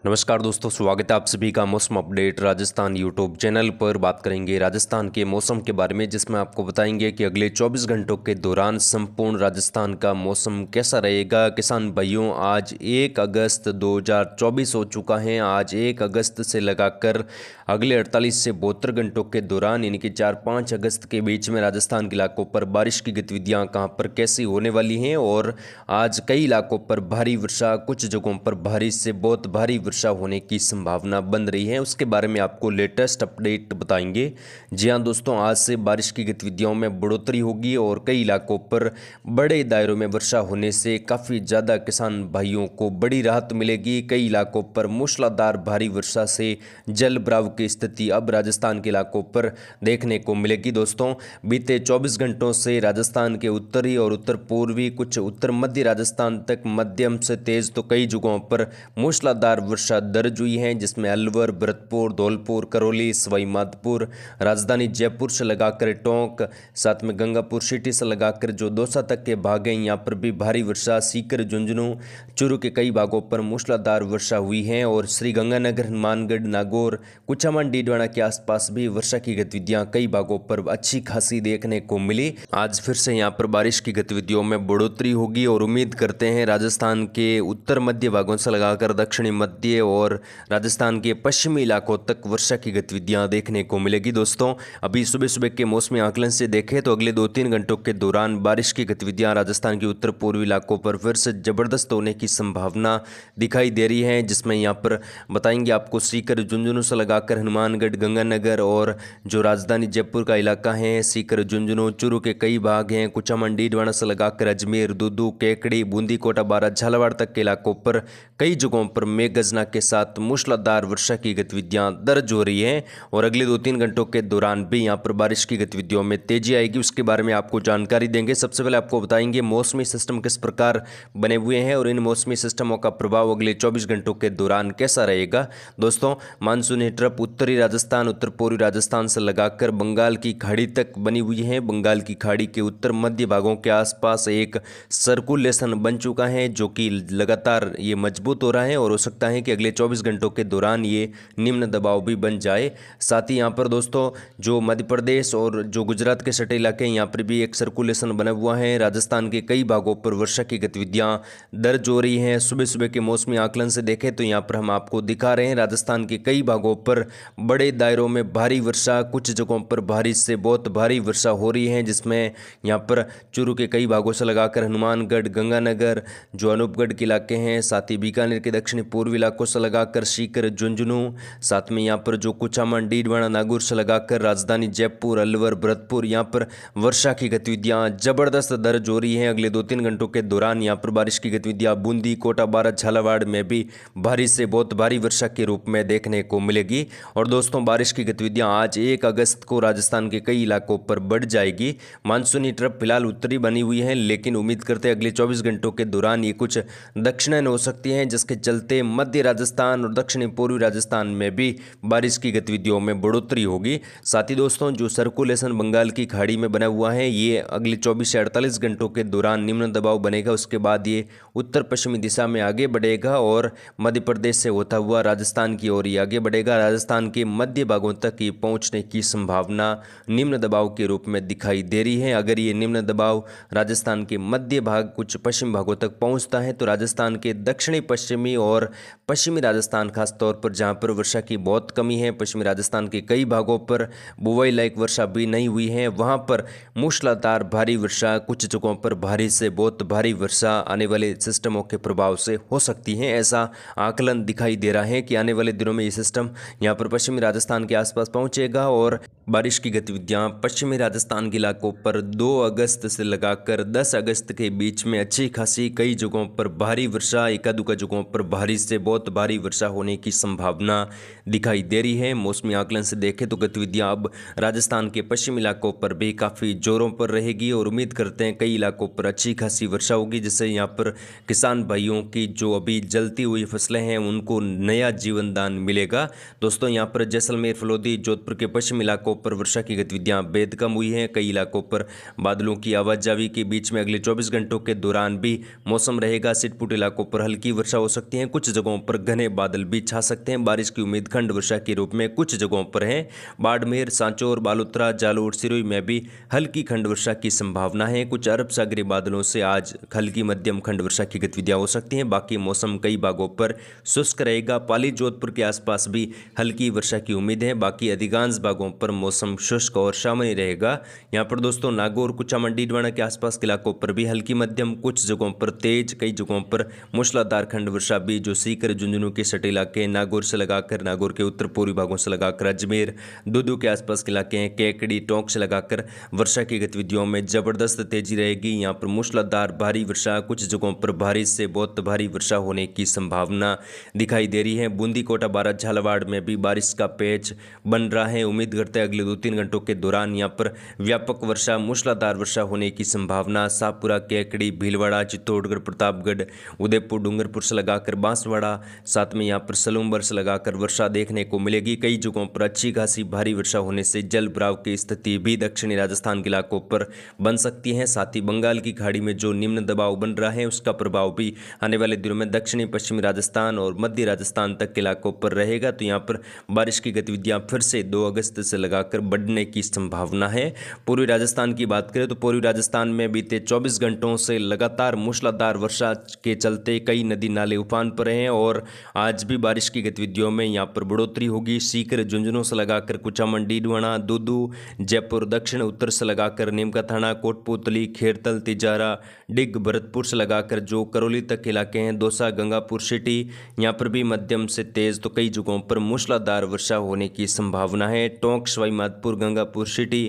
नमस्कार दोस्तों, स्वागत है आप सभी का मौसम अपडेट राजस्थान यूट्यूब चैनल पर। बात करेंगे राजस्थान के मौसम के बारे में, जिसमें आपको बताएंगे कि अगले 24 घंटों के दौरान संपूर्ण राजस्थान का मौसम कैसा रहेगा। किसान भाइयों, आज 1 अगस्त 2024 हो चुका है। आज 1 अगस्त से लगाकर अगले 48 से 72 घंटों के दौरान यानी कि 4-5 अगस्त के बीच में राजस्थान के इलाकों पर बारिश की गतिविधियाँ कहाँ पर कैसी होने वाली हैं। और आज कई इलाकों पर भारी वर्षा, कुछ जगहों पर भारी से बहुत भारी वर्षा होने की संभावना बन रही है। उसके बारे में आपको लेटेस्ट अपडेट बताएंगे। जी हाँ दोस्तों, आज से बारिश की गतिविधियों में बढ़ोतरी होगी और कई इलाकों पर बड़े दायरों में वर्षा होने से काफ़ी ज़्यादा किसान भाइयों को बड़ी राहत मिलेगी। कई इलाकों पर मूसलाधार भारी वर्षा से जल भराव की स्थिति अब राजस्थान के इलाकों पर देखने को मिलेगी। दोस्तों, बीते 24 घंटों से राजस्थान के उत्तरी और उत्तर पूर्वी, कुछ उत्तर मध्य राजस्थान तक मध्यम से तेज तो कई जगहों पर मूसलाधार वर्षा दर्ज हुई है, जिसमें अलवर, भरतपुर, धौलपुर, करौली, सवाई माधोपुर, राजधानी जयपुर से लगाकर टोंक, साथ में गंगापुर सिटी से लगाकर जो दौसा तक के भाग हैं, यहाँ पर भी भारी वर्षा। सीकर, झुंझुनू, चूरू के कई भागों पर मूसलाधार वर्षा हुई है और श्रीगंगानगर, हनुमानगढ़, नागौर, कुचामन, डीडवाना के आसपास भी वर्षा की गतिविधियां कई भागों पर अच्छी खासी देखने को मिली। आज फिर से यहाँ पर बारिश की गतिविधियों में बढ़ोतरी होगी और उम्मीद करते हैं राजस्थान के उत्तर मध्य भागों से लगाकर दक्षिणी मध्य और राजस्थान के पश्चिमी इलाकों तक वर्षा की गतिविधियां देखने को मिलेगी। दोस्तों, अभी सुबह सुबह के मौसमी आकलन से देखें तो अगले 2-3 घंटों के दौरान बारिश की गतिविधियां राजस्थान के उत्तर पूर्वी इलाकों पर फिर से जबरदस्त होने की संभावना दिखाई दे रही है, जिसमें यहाँ पर बताएंगे आपको सीकर, झुंझुनू से लगाकर हनुमानगढ़, गंगानगर और जो राजधानी जयपुर का इलाका है, सीकर, झुंझुनू, चूरू के कई भाग हैं, कुचामन, डीडवाना से लगाकर अजमेर, दूदू, केकड़ी, बूंदी, कोटा, बारा, झालावाड़ तक के इलाकों पर कई जगहों पर मेघगर्जना के साथ मूसलाधार वर्षा की गतिविधियां दर्ज हो रही हैं और अगले 2-3 घंटों के दौरान भी यहां पर बारिश की गतिविधियों में तेजी आएगी। उसके बारे में आपको जानकारी देंगे। सबसे पहले आपको बताएंगे मौसमी सिस्टम किस प्रकार बने हुए हैं और इन मौसमी सिस्टमों का प्रभाव अगले 24 घंटों के दौरान कैसा रहेगा। दोस्तों, मानसूनी ट्रफ उत्तरी राजस्थान, उत्तर पूर्वी राजस्थान से लगाकर बंगाल की खाड़ी तक बनी हुई है। बंगाल की खाड़ी के उत्तर मध्य भागों के आसपास एक सर्कुलेशन बन चुका है, जो कि लगातार ये मजबूत हो रहा है और हो सकता है कि अगले 24 घंटों के दौरान ये निम्न दबाव भी बन जाए। साथ ही यहाँ पर दोस्तों, जो मध्य प्रदेश और जो गुजरात के सटे इलाके हैं, यहाँ पर भी एक सर्कुलेशन बना हुआ है। राजस्थान के कई भागों पर वर्षा की गतिविधियां दर्ज हो रही हैं। सुबह सुबह के मौसमी आकलन से देखें तो यहाँ पर हम आपको दिखा रहे हैं राजस्थान के कई भागों पर बड़े दायरों में भारी वर्षा, कुछ जगहों पर भारी से बहुत भारी वर्षा हो रही है, जिसमें यहाँ पर चूरू के कई भागों से लगाकर हनुमानगढ़, गंगानगर, जो अनूपगढ़ के इलाके हैं, साथ ही बीकानेर के दक्षिणी पूर्वी इलाकों से लगाकर सीकर, झुंझुनू, साथ में यहाँ पर जो कुचामन, डीडवाना, नागौर से लगाकर राजधानी जयपुर, अलवर, भरतपुर, यहाँ पर वर्षा की गतिविधियाँ जबरदस्त दर्ज हो रही हैं। अगले 2-3 घंटों के दौरान यहाँ पर बारिश की गतिविधियाँ बूंदी, कोटा, बारा, झालावाड़ में भी भारी से बहुत भारी वर्षा के रूप में देखने को मिलेगी। और दोस्तों, बारिश की गतिविधियाँ आज 1 अगस्त को राजस्थान के कई इलाकों पर बढ़ जाएगी। मानसूनी ट्रफ फिलहाल उत्तरी बनी हुई है, लेकिन उम्मीद करते हैं अगले 24 घंटों के दौरान ये कुछ दक्षिणायन हो सकती हैं, जिसके चलते मध्य राजस्थान और दक्षिणी पूर्वी राजस्थान में भी बारिश की गतिविधियों में बढ़ोतरी होगी। साथ ही दोस्तों, जो सर्कुलेशन बंगाल की खाड़ी में बना हुआ है, ये अगले 24 से 48 घंटों के दौरान निम्न दबाव बनेगा। उसके बाद ये उत्तर पश्चिमी दिशा में आगे बढ़ेगा और मध्य प्रदेश से होता हुआ राजस्थान की ओर ही आगे बढ़ेगा। राजस्थान के मध्य भागों तक ये पहुंचने की संभावना निम्न दबाव के रूप में दिखाई दे रही है। अगर ये निम्न दबाव राजस्थान के मध्य भाग, कुछ पश्चिम भागों तक पहुंचता है तो राजस्थान के दक्षिणी पश्चिमी और पश्चिमी राजस्थान, खासतौर पर जहां पर वर्षा की बहुत कमी है, पश्चिमी राजस्थान के कई भागों पर बुवाई लायक वर्षा भी नहीं हुई है, वहां पर मूसलाधार भारी वर्षा, कुछ जगहों पर भारी से बहुत भारी वर्षा आने वाले सिस्टमों के प्रभाव से हो सकती है। ऐसा आकलन दिखाई दे रहा है कि आने वाले दिनों में ये सिस्टम यहाँ पर पश्चिमी राजस्थान के आसपास पहुंचेगा और बारिश की गतिविधियां पश्चिमी राजस्थान के इलाकों पर 2 अगस्त से लगाकर 10 अगस्त के बीच में अच्छी खासी कई जगहों पर भारी वर्षा, एकादुका जगहों पर भारी से बहुत भारी वर्षा होने की संभावना दिखाई दे रही है। मौसमी आकलन से देखें तो गतिविधियां अब राजस्थान के पश्चिमी इलाकों पर भी काफ़ी जोरों पर रहेगी और उम्मीद करते हैं कई इलाकों पर अच्छी खासी वर्षा होगी, जिससे यहाँ पर किसान भाइयों की जो अभी जलती हुई फसलें हैं उनको नया जीवन दान मिलेगा। दोस्तों, यहाँ पर जैसलमेर, फलोदी, जोधपुर के पश्चिमी इलाकों पर वर्षा की गतिविधियां बेहद कम हुई हैं। कई इलाकों पर बादलों की आवाजाही के बीच में अगले 24 घंटों के दौरान भी मौसम रहेगा। सिटपुट इलाकों पर हल्की वर्षा हो सकती है, कुछ जगहों पर पर घने बादल भी छा सकते हैं। बारिश की उम्मीद खंड वर्षा के रूप में कुछ जगहों पर है। बाड़मेर, सांचौर, बालोतरा, जालोर, सिरोही में भी हल्की खंड वर्षा की संभावना है। कुछ अरब सागरी बादलों से आज हल्की मध्यम खंड वर्षा की गतिविधियां हो सकती हैं। बाकी मौसम कई भागों पर शुष्क रहेगा। पाली, जोधपुर के आसपास भी हल्की वर्षा की उम्मीद है। बाकी अधिकांश भागों पर मौसम शुष्क और सामान्य रहेगा। यहाँ पर दोस्तों नागौर, कुचामन, डीडवाना के आसपास के इलाकों पर भी हल्की मध्यम, कुछ जगहों पर तेज, कई जगहों पर मूसलाधार खंड वर्षा भी जो सीकर, झुंझुनू के सटे इलाके, नागौर से लगाकर, नागौर के उत्तर पूर्वी भागों से लगाकर अजमेर, दूदू के आसपास के इलाके हैं, केकड़ी, टोंक से लगाकर वर्षा की गतिविधियों में जबरदस्त तेजी रहेगी। यहाँ पर मूसलाधार भारी वर्षा, कुछ जगहों पर भारी से बहुत भारी वर्षा होने की संभावना दिखाई दे रही है। बूंदी, कोटा, बारां, झालावाड़ में भी बारिश का पैच बन रहा है। उम्मीद करते हैं अगले 2-3 घंटों के दौरान यहाँ पर व्यापक वर्षा, मूसलाधार वर्षा होने की संभावना शाहपुरा, केकड़ी, भीलवाड़ा, चित्तौड़गढ़, प्रतापगढ़, उदयपुर, डूंगरपुर से लगाकर बांसवाड़ा, साथ में यहाँ पर सलूम्बर से लगाकर वर्षा देखने को मिलेगी। कई जगहों पर अच्छी खासी भारी वर्षा होने से जल भराव की स्थिति भी दक्षिणी राजस्थान के इलाकों पर बन सकती है। साथ ही बंगाल की खाड़ी में जो निम्न दबाव बन रहा है उसका प्रभाव भी आने वाले दिनों में दक्षिणी पश्चिमी राजस्थान और मध्य राजस्थान तक के इलाकों पर रहेगा। तो यहाँ पर बारिश की गतिविधियां फिर से 2 अगस्त से लगाकर बढ़ने की संभावना है। पूर्वी राजस्थान की बात करें तो पूर्वी राजस्थान में बीते 24 घंटों से लगातार मूसलाधार वर्षा के चलते कई नदी नाले उफान पर हैं और आज भी बारिश की गतिविधियों में यहाँ पर बढ़ोतरी होगी। सीकर, झुंझुनू से लगाकर कुचामन, डीडवाना, दूदू, जयपुर, दक्षिण उत्तर से लगाकर नीमका थाना, कोटपुतली, खेरतल, तिजारा, डिग, भरतपुर से लगाकर जो करौली तक इलाके हैं, दौसा, गंगापुर सिटी, यहाँ पर भी मध्यम से तेज तो कई जगहों पर मूसलाधार वर्षा होने की संभावना है। टोंक, सवाई माधोपुर, गंगापुर सिटी,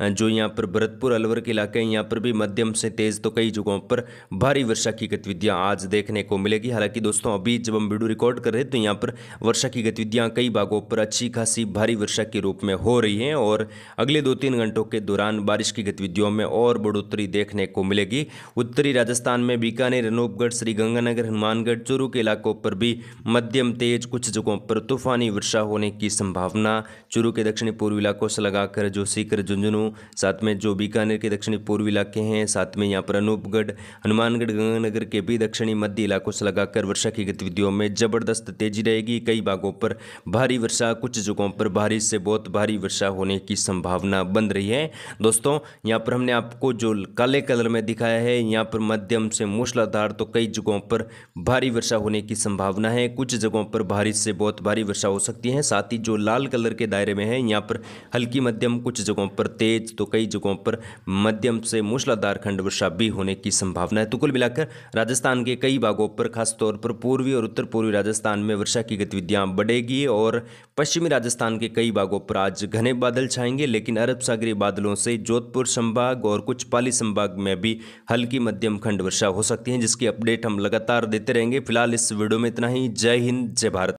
जो यहाँ पर भरतपुर, अलवर के इलाके हैं, यहाँ पर भी मध्यम से तेज तो कई जगहों पर भारी वर्षा की गतिविधियां आज देखने को मिलेगी। हालांकि दोस्तों अभी जब हम वीडियो रिकॉर्ड कर रहे हैं तो यहाँ पर वर्षा की गतिविधियां कई भागों पर अच्छी खासी भारी वर्षा के रूप में हो रही हैं और अगले 2-3 घंटों के दौरान बारिश की गतिविधियों में और बढ़ोतरी देखने को मिलेगी। उत्तरी राजस्थान में बीकानेर, अनूपगढ़, श्रीगंगानगर, हनुमानगढ़, चूरू के इलाकों पर भी मध्यम तेज, कुछ जगहों पर तूफानी वर्षा होने की संभावना। चूरू के दक्षिणी पूर्वी इलाकों से लगाकर जो सीकर, झुंझुनू, साथ में जो बीकानेर के दक्षिणी पूर्वी इलाके हैं, साथ में यहाँ पर अनूपगढ़, हनुमानगढ़, गंगानगर के भी दक्षिणी मध्य इलाकों से लगाकर वर्षा की गतिविधियों में जबरदस्त तेजी रहेगी। कई भागों पर भारी वर्षा, कुछ जगहों पर भारी से बहुत भारी वर्षा होने की संभावना बन रही है। दोस्तों यहाँ पर हमने आपको जो काले कलर में दिखाया है, यहाँ पर मध्यम से मूसलाधार तो कई जगहों पर भारी वर्षा होने की संभावना है। कुछ जगहों पर भारी से बहुत भारी वर्षा हो सकती है। साथ ही जो लाल कलर के दायरे में है, यहाँ पर हल्की मध्यम, कुछ जगहों पर तेज तो कई जगहों पर मध्यम से मूसलाधार खंड वर्षा भी होने की संभावना है। तो कुल मिलाकर राजस्थान के कई भागों पर, खासतौर पर पूर्वी और उत्तर पूर्वी राजस्थान में वर्षा की गतिविधियां बढ़ेगी और पश्चिमी राजस्थान के कई भागों पर आज घने बादल छाएंगे, लेकिन अरब सागरी बादलों से जोधपुर संभाग और कुछ पाली संभाग में भी हल्की मध्यम खंड वर्षा हो सकती है, जिसकी अपडेट हम लगातार देते रहेंगे। फिलहाल इस वीडियो में इतना ही। जय हिंद, जय भारत।